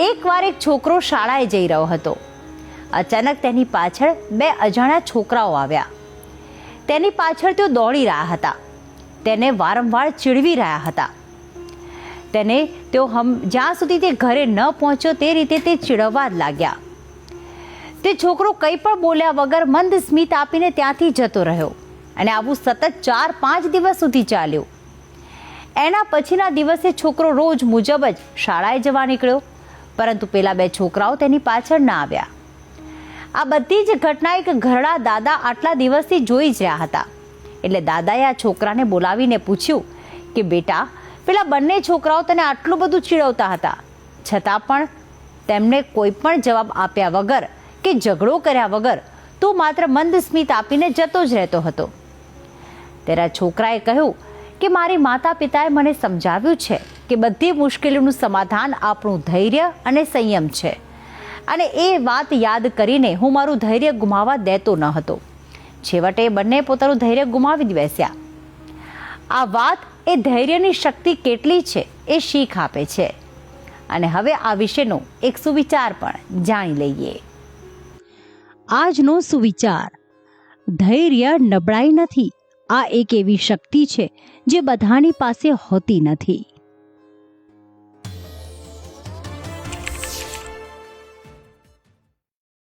એકવાર એક છોકરો શાળાએ જઈ રહ્યો હતો. અચાનક તેની પાછળ બે અજાણ્યા છોકરાઓ આવ્યા. તેની પાછળ તેઓ દોડી રહ્યા હતા. તેને વારંવાર ચીડવી રહ્યા હતા. તેઓ જ્યાં સુધી તે ઘરે ન પહોંચ્યો તે રીતે તે ચીડવવા જ લાગ્યા. તે છોકરો કંઈ પણ બોલ્યા વગર મંદ સ્મિત આપીને ત્યાંથી જતો રહ્યો અને આવું સતત 4-5 દિવસ સુધી ચાલ્યું. એના પછીના દિવસે છોકરો રોજ મુજબ જ શાળાએ જવા નીકળ્યો, પરંતુ પેલા બે છોકરાઓ તેની પાછળ ના આવ્યા. આ બધી જ ઘટના એક ઘરડા દાદા આટલા દિવસથી જોઈ જ રહ્યા હતા. એટલે દાદાએ આ છોકરાને બોલાવીને પૂછ્યું કે બેટા, પેલા બંને છોકરાઓ તને આટલું બધું ચીડવતા હતા, છતાં પણ તેમને કોઈ પણ જવાબ આપ્યા વગર કે ઝઘડો કર્યા વગર તું માત્ર મંદ સ્મિત આપીને જતો જ રહેતો હતો. તેરા છોકરાએ કહ્યું કે મારી માતા પિતાએ મને સમજાવ્યું છે કે બધી મુશ્કેલીઓનું સમાધાન આપણું ધૈર્ય અને સંયમ છે, અને એ વાત યાદ કરીને હું મારું ધૈર્ય ગુમાવવા દેતો ન હતો. છેવટે બંને પોતાનું ધૈર્ય ગુમાવી જ બેસ્યા. આ વાત એ ધૈર્યની શક્તિ કેટલી છે એ શીખ આપે છે. અને હવે આ વિશેનો એક સુવિચાર પણ જાણી લઈએ. આજનો સુવિચાર: ધૈર્ય નબળાઈ નથી, આ એક એવી શક્તિ છે જે બધાની પાસે હોતી નથી.